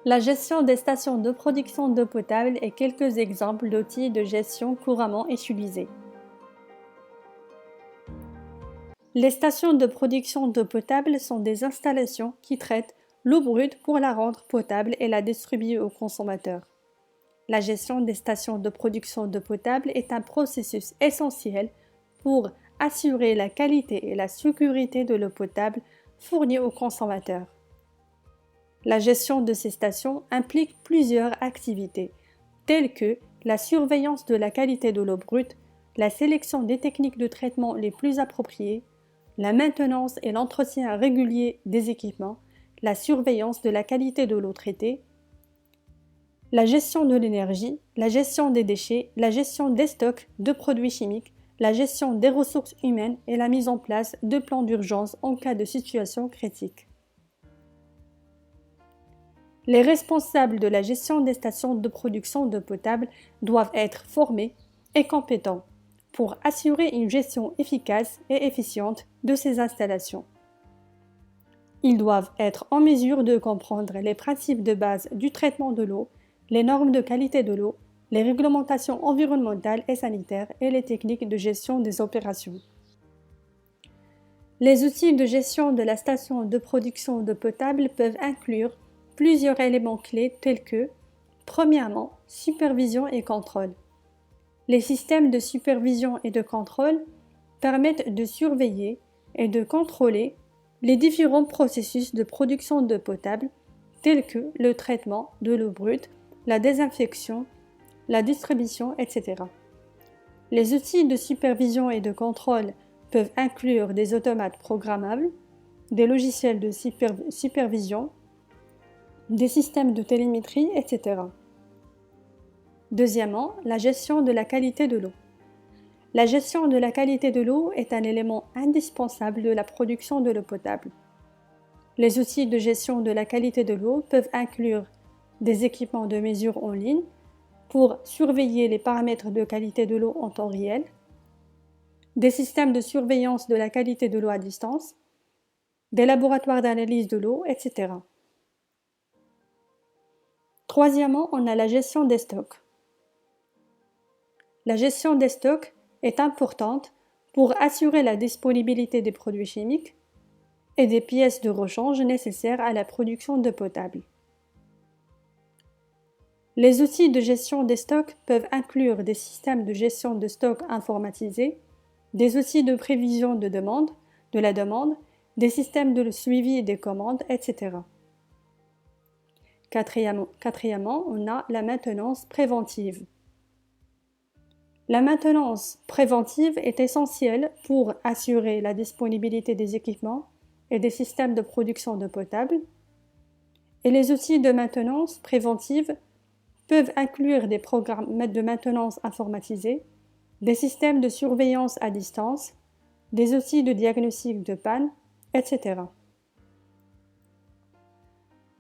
La gestion des stations de production d'eau potable est quelques exemples d'outils de gestion couramment utilisés. Les stations de production d'eau potable sont des installations qui traitent l'eau brute pour la rendre potable et la distribuer aux consommateurs. La gestion des stations de production d'eau potable est un processus essentiel pour assurer la qualité et la sécurité de l'eau potable fournie aux consommateurs. La gestion de ces stations implique plusieurs activités, telles que la surveillance de la qualité de l'eau brute, la sélection des techniques de traitement les plus appropriées, la maintenance et l'entretien régulier des équipements, la surveillance de la qualité de l'eau traitée, la gestion de l'énergie, la gestion des déchets, la gestion des stocks de produits chimiques, la gestion des ressources humaines et la mise en place de plans d'urgence en cas de situation critique. Les responsables de la gestion des stations de production d'eau potable doivent être formés et compétents pour assurer une gestion efficace et efficiente de ces installations. Ils doivent être en mesure de comprendre les principes de base du traitement de l'eau, les normes de qualité de l'eau, les réglementations environnementales et sanitaires et les techniques de gestion des opérations. Les outils de gestion de la station de production d'eau potable peuvent inclure plusieurs éléments clés tels que, premièrement, supervision et contrôle. Les systèmes de supervision et de contrôle permettent de surveiller et de contrôler les différents processus de production d'eau potable tels que le traitement de l'eau brute, la désinfection, la distribution, etc. Les outils de supervision et de contrôle peuvent inclure des automates programmables, des logiciels de supervision, des systèmes de télémétrie, etc. Deuxièmement, la gestion de la qualité de l'eau. La gestion de la qualité de l'eau est un élément indispensable de la production de l'eau potable. Les outils de gestion de la qualité de l'eau peuvent inclure des équipements de mesure en ligne pour surveiller les paramètres de qualité de l'eau en temps réel, des systèmes de surveillance de la qualité de l'eau à distance, des laboratoires d'analyse de l'eau, etc. Troisièmement, on a la gestion des stocks. La gestion des stocks est importante pour assurer la disponibilité des produits chimiques et des pièces de rechange nécessaires à la production d'eau potable. Les outils de gestion des stocks peuvent inclure des systèmes de gestion de stock informatisés, des outils de prévision de la demande, des systèmes de suivi des commandes, etc. Quatrièmement, on a la maintenance préventive. La maintenance préventive est essentielle pour assurer la disponibilité des équipements et des systèmes de production d'eau potable. Et les outils de maintenance préventive peuvent inclure des programmes de maintenance informatisés, des systèmes de surveillance à distance, des outils de diagnostic de panne, etc.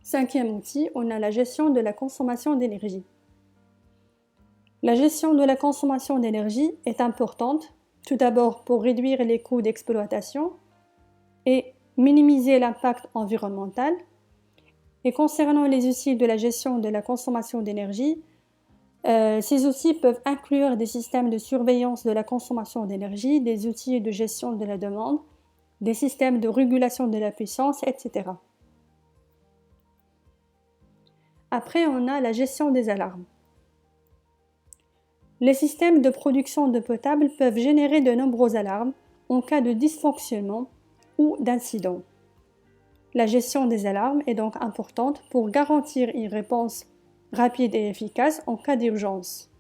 Cinquième outil, on a la gestion de la consommation d'énergie. La gestion de la consommation d'énergie est importante, tout d'abord pour réduire les coûts d'exploitation et minimiser l'impact environnemental. Et concernant les outils de la gestion de la consommation d'énergie, ces outils peuvent inclure des systèmes de surveillance de la consommation d'énergie, des outils de gestion de la demande, des systèmes de régulation de la puissance, etc. Après, on a la gestion des alarmes. Les systèmes de production d'eau potable peuvent générer de nombreuses alarmes en cas de dysfonctionnement ou d'incident. La gestion des alarmes est donc importante pour garantir une réponse rapide et efficace en cas d'urgence.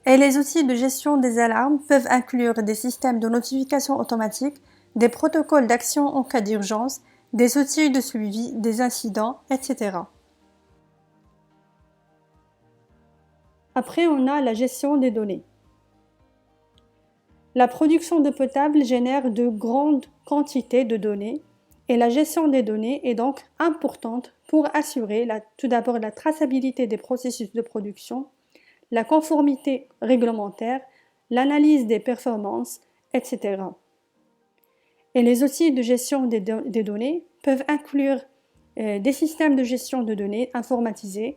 Et les outils de gestion des alarmes peuvent inclure des systèmes de notification automatique, des protocoles d'action en cas d'urgence, des outils de suivi des incidents, etc. Après, on a la gestion des données. La production d'eau potable génère de grandes quantités de données et la gestion des données est donc importante pour assurer tout d'abord la traçabilité des processus de production, la conformité réglementaire, l'analyse des performances, etc. Et les outils de gestion des données peuvent inclure des systèmes de gestion de données informatisés,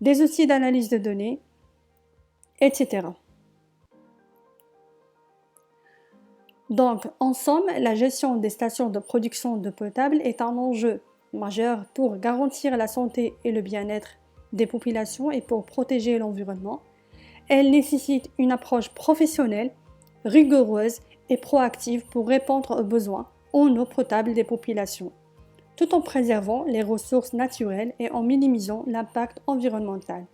des outils d'analyse de données, etc. Donc, en somme, la gestion des stations de production d'eau potable est un enjeu majeur pour garantir la santé et le bien-être des populations et pour protéger l'environnement. Elle nécessite une approche professionnelle, rigoureuse et proactive pour répondre aux besoins en eau potable des populations, tout en préservant les ressources naturelles et en minimisant l'impact environnemental.